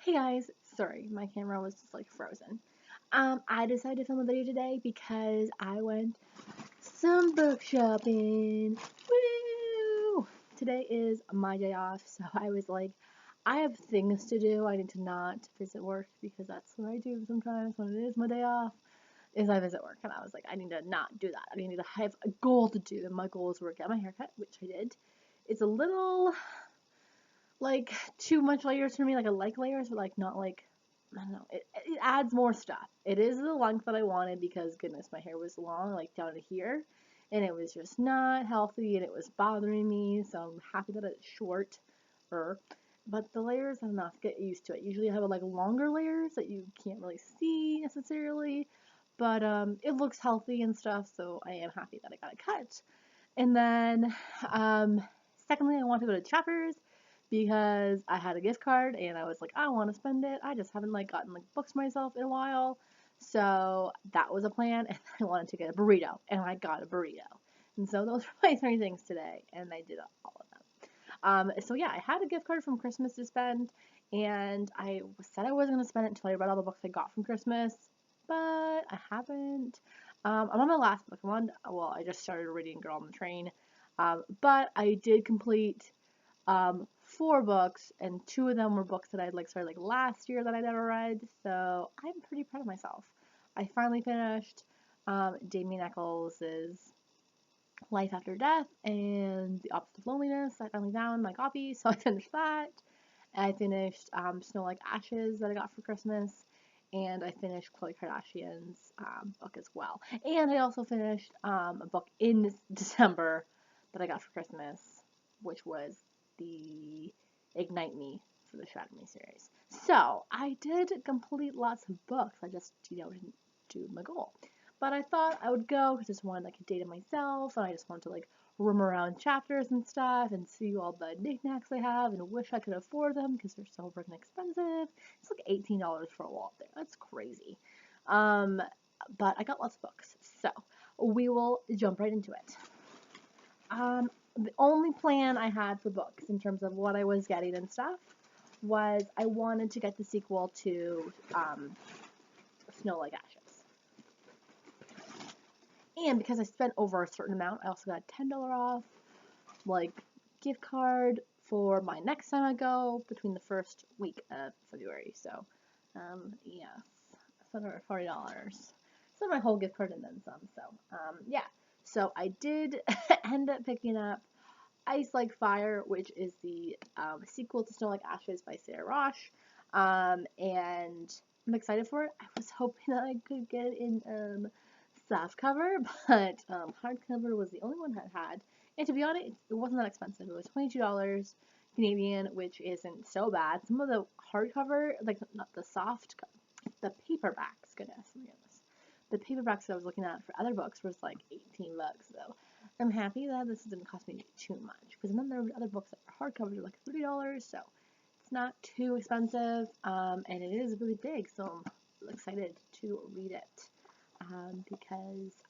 Hey guys, sorry, my camera was just like frozen. I decided to film a video today because I went some book shopping. Woo! Today is my day off, so I was like, I have things to do. I need to not visit work because that's what I do sometimes when it is my day off, is I visit work. And I was like, I need to not do that. I need to have a goal to do, and my goal is to get my haircut, which I did. It's a little like too much layers for me. Like I like layers, but like not like I don't know. It adds more stuff. It is the length that I wanted because goodness, my hair was long, like down to here, and it was just not healthy and it was bothering me. So I'm happy that it's short, but the layers I don't know. Get used to it. Usually I have like longer layers that you can't really see necessarily, but it looks healthy and stuff. So I am happy that I got it cut. And then, um, secondly, I want to go to Chapters because I had a gift card and I was like, I want to spend it. I just haven't like gotten like books myself in a while. So that was a plan, and I wanted to get a burrito, and I got a burrito. And so those were my three things today, and I did all of them. So yeah, I had a gift card from Christmas to spend, and I said I wasn't gonna spend it until I read all the books I got from Christmas, but I haven't. I'm on my last book. I just started reading Girl on the Train, but I did complete four books, and two of them were books that I'd like started like last year that I never read. So I'm pretty proud of myself. I finally finished Damien Eccles's Life After Death and The Opposite of Loneliness. I finally found my copy, so I finished that. I finished Snow Like Ashes that I got for Christmas, and I finished Khloe Kardashian's book as well. And I also finished a book in December that I got for Christmas, which was the Ignite Me for the Shatter Me series. So I did complete lots of books. I just, didn't do my goal. But I thought I would go because I just wanted like a day to myself, and I just wanted to like roam around Chapters and stuff and see all the knickknacks they have and wish I could afford them because they're so freaking expensive. It's like $18 for a wall there. That's crazy. Um, but I got lots of books, so we will jump right into it. The only plan I had for books in terms of what I was getting and stuff was I wanted to get the sequel to Snow Like Ashes. And because I spent over a certain amount, I also got a $10 off, like, gift card for my next time I go between the first week of February. So, yes, I spent over $40. So my whole gift card and then some. So, yeah. So I did end up picking up Ice Like Fire, which is the sequel to Snow Like Ashes by Sarah Rosh. And I'm excited for it. I was hoping that I could get it in soft cover, but hardcover was the only one that had. And to be honest, it wasn't that expensive. It was $22 Canadian, which isn't so bad. Some of the hardcover, like not the soft, the paperbacks, goodness, the paperbacks that I was looking at for other books was like $18. So I'm happy that this didn't cost me too much. Because then there were other books that were hardcover, they're like $30, so it's not too expensive, and it is really big. So I'm excited to read it because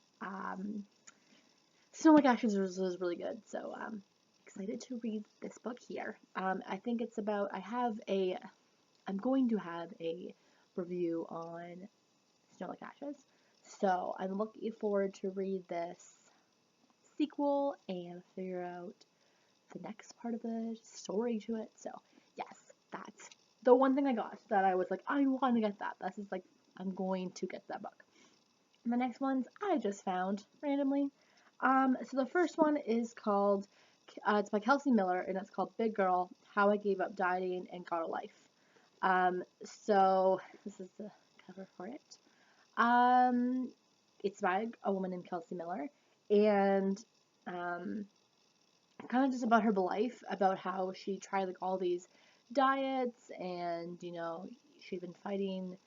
Snow Like Ashes was really good. So excited to read this book here. I think it's about. I'm going to have a review on Snow Like Ashes. So I'm looking forward to read this sequel and figure out the next part of the story to it. So yes, that's the one thing I got that I was like, I want to get that. This is like, I'm going to get that book. And the next ones I just found randomly. So the first one is called, it's by Kelsey Miller, and it's called Big Girl, How I Gave Up Dieting and Got a Life. So this is the cover for it. It's by a woman named Kelsey Miller, and kind of just about her life, about how she tried like all these diets, and she'd been fighting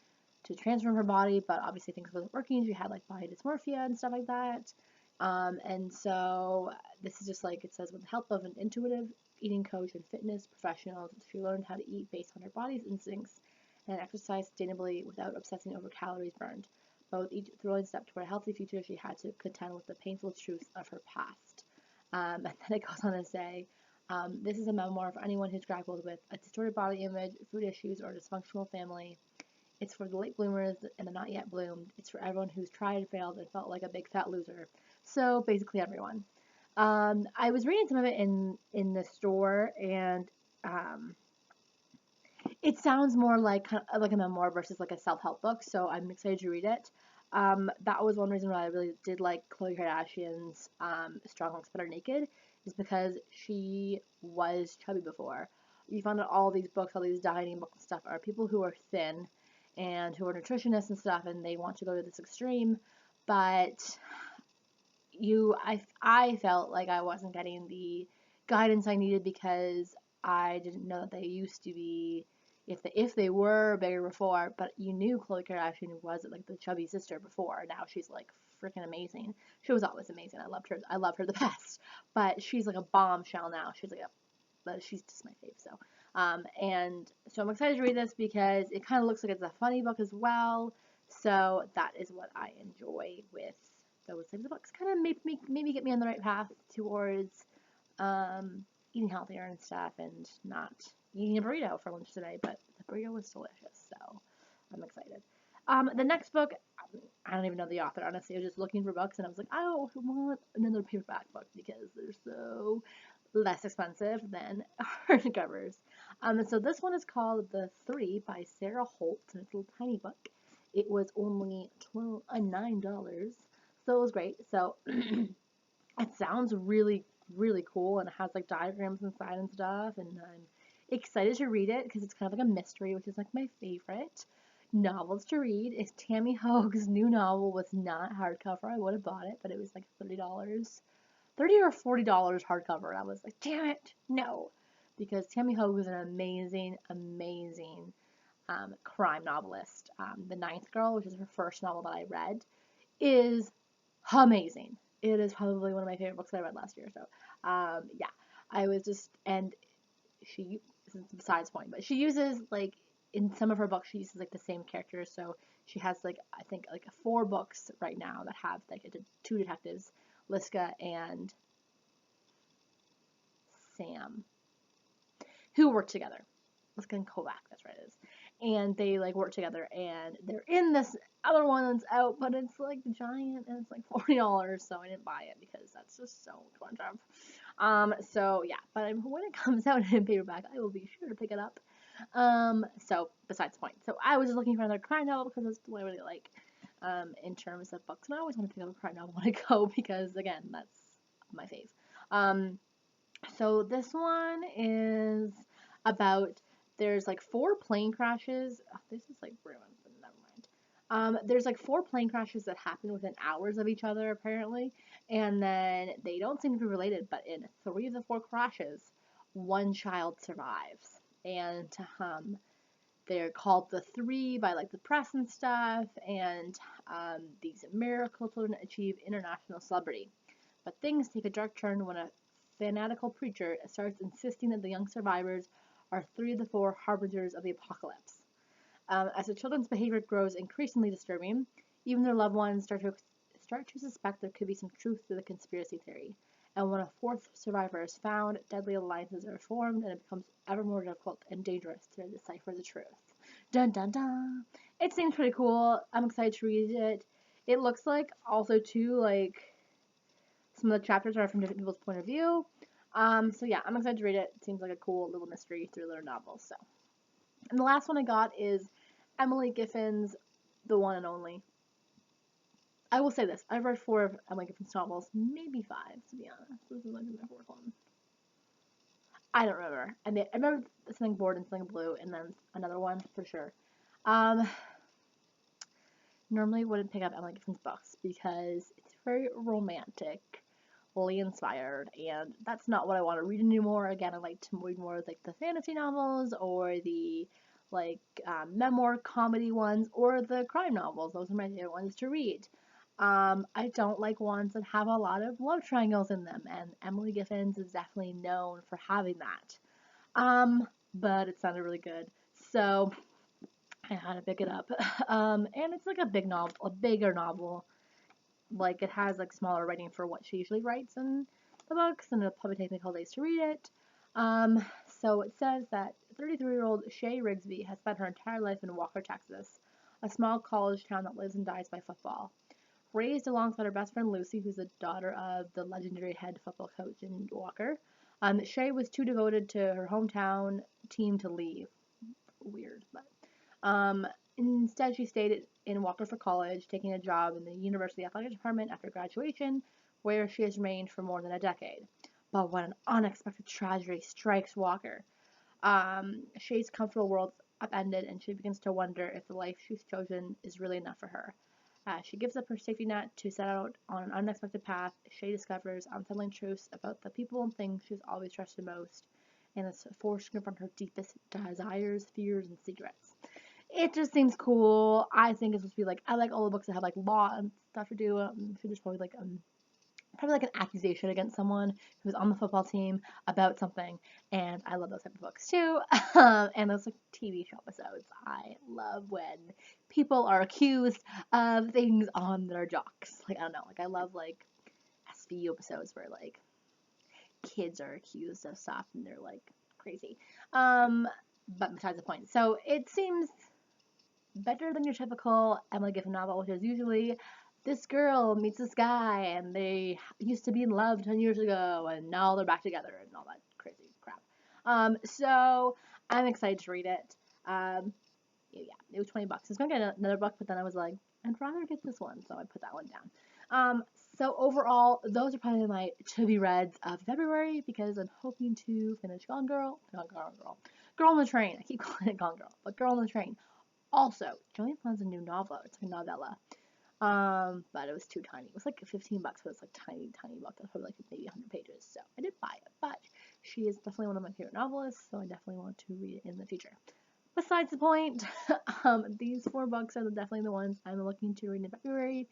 to transform her body, but obviously things wasn't working. She had like body dysmorphia and stuff like that. And so this is just like it says, with the help of an intuitive eating coach and fitness professional, she learned how to eat based on her body's instincts and exercise sustainably without obsessing over calories burned. But with each thrilling step toward a healthy future, she had to contend with the painful truths of her past. And then it goes on to say, This is a memoir for anyone who's grappled with a distorted body image, food issues, or a dysfunctional family. It's for the late bloomers and the not yet bloomed. It's for everyone who's tried and failed and felt like a big fat loser. So basically everyone. I was reading some of it in the store, and um, it sounds more like a memoir versus like a self-help book. So I'm excited to read it. That was one reason why I really did like Khloe Kardashian's Strong Looks Better Naked, is because she was chubby before. You find out all these books, all these dieting books and stuff, are people who are thin and who are nutritionists and stuff, and they want to go to this extreme. But I felt like I wasn't getting the guidance I needed because I didn't know that they used to be, if they were bigger before. But you knew Khloe Kardashian was like the chubby sister before. Now she's like freaking amazing. She was always amazing. I loved her. I love her the best. But she's like a bombshell now. But she's just my fave. And so I'm excited to read this because it kind of looks like it's a funny book as well. So that is what I enjoy with those types of books. Kind of maybe get me on the right path towards eating healthier and stuff, and not eating a burrito for lunch today. But the burrito was delicious, so I'm excited. The next book, I don't even know the author, honestly. I was just looking for books, and I was like, I want another paperback book because they're so less expensive than hardcovers. So this one is called The Three by Sarah Holt, and it's a little tiny book. It was only $9, so it was great. So it sounds really, really cool, and it has like diagrams inside and stuff, and I'm excited to read it because it's kind of like a mystery, which is like my favorite novels to read. If Tammy Hoag's new novel was not hardcover, I would have bought it, but it was like $30. $30 or $40 hardcover, and I was like, damn it, no. Because Tammy Hoag is an amazing, amazing crime novelist. The Ninth Girl, which is her first novel that I read, is amazing. It is probably one of my favorite books that I read last year. So, yeah, I was just, and she, this is besides point, but she uses, like, in some of her books, she uses, like, the same characters. So she has, like, I think, like, 4 books right now that have, like, 2 detectives, Liska and Sam, who work together. Liska and Kovac, that's right it is. And they like work together, and they're in this other one that's out, but it's like giant, and it's like $40, so I didn't buy it because that's just so expensive. So yeah, but when it comes out in paperback, I will be sure to pick it up. So besides the point. So I was just looking for another crime novel because that's what I really like. In terms of books, and I always want to pick up a crime novel when I go because again, that's my fave. So this one is about, there's like 4 plane crashes. Oh, this is like ruined, but never mind. There's like 4 plane crashes that happen within hours of each other apparently, and then they don't seem to be related. But in 3 of the 4 crashes, one child survives, and they're called the Three by like the press and stuff. And these miracle children achieve international celebrity. But things take a dark turn when a fanatical preacher starts insisting that the young survivors are 3 of the 4 harbingers of the apocalypse. As the children's behavior grows increasingly disturbing, even their loved ones start to suspect there could be some truth to the conspiracy theory. And when a 4th survivor is found, deadly alliances are formed, and it becomes ever more difficult and dangerous to decipher the truth. Dun dun dun! It seems pretty cool. I'm excited to read it. It looks like also too like some of the chapters are from different people's point of view. So yeah, I'm excited to read it. It seems like a cool little mystery thriller novel. So, and the last one I got is Emily Giffen's The One and Only. I will say this: I've read 4 of Emily Giffen's novels, maybe 5 to be honest. This is like my 4th one. I don't remember. I remember something Bored and something Blue, and then another one for sure. Normally wouldn't pick up Emily Giffen's books because it's very romantic. Inspired, and that's not what I want to read anymore. Again, I like to read more like the fantasy novels or the like memoir comedy ones or the crime novels. Those are my favorite ones to read. I don't like ones that have a lot of love triangles in them, and Emily Giffen's is definitely known for having that. But it sounded really good, so I had to pick it up. And it's like a big novel, a bigger novel. Like, it has, like, smaller writing for what she usually writes in the books, and it'll probably take me a couple days to read it. Um, so it says that 33-year-old Shay Rigsby has spent her entire life in Walker, Texas, a small college town that lives and dies by football. Raised alongside her best friend Lucy, who's the daughter of the legendary head football coach in Walker, Shay was too devoted to her hometown team to leave. Weird, but instead she stayed in Walker for college, taking a job in the university athletic department after graduation, where she has remained for more than a decade. But when an unexpected tragedy strikes Walker, Shay's comfortable world upended, and she begins to wonder if the life she's chosen is really enough for her. As she gives up her safety net to set out on an unexpected path, Shay discovers unsettling truths about the people and things she's always trusted most, and is forced to confront her deepest desires, fears, and secrets. It just seems cool. I think it's supposed to be like, I like all the books that have like law and stuff to do. So there's probably like an accusation against someone who's on the football team about something, and I love those type of books too. And those like TV show episodes, I love when people are accused of things on their jocks. Like I don't know, like I love like SVU episodes where like kids are accused of stuff and they're like crazy. But besides the point, so it seems better than your typical Emily Giffin novel, which is usually this girl meets this guy and they used to be in love 10 years ago and now they're back together and all that crazy crap. So I'm excited to read it. Yeah, it was 20 bucks. I was going to get another book, but then I was like, I'd rather get this one, so I put that one down. So overall, those are probably my to-be reads of February because I'm hoping to finish Gone Girl, Girl on the Train. I keep calling it Gone Girl, but Girl on the Train. Also, Joanne Flann's a new novel. It's like a novella. But it was too tiny. It was like 15 bucks, but it's like tiny, tiny book. That's probably like maybe 100 pages. So I did buy it, but she is definitely one of my favorite novelists, so I definitely want to read it in the future. Besides the point, these 4 books are definitely the ones I'm looking to read in February.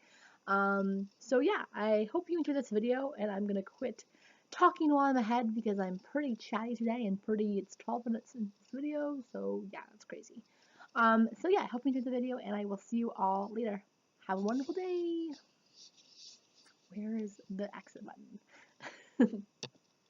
So yeah, I hope you enjoyed this video, and I'm gonna quit talking while I'm ahead because I'm pretty chatty today and it's 12 minutes in this video, so yeah, that's crazy. So yeah, I hope you enjoyed the video, and I will see you all later. Have a wonderful day. Where is the exit button?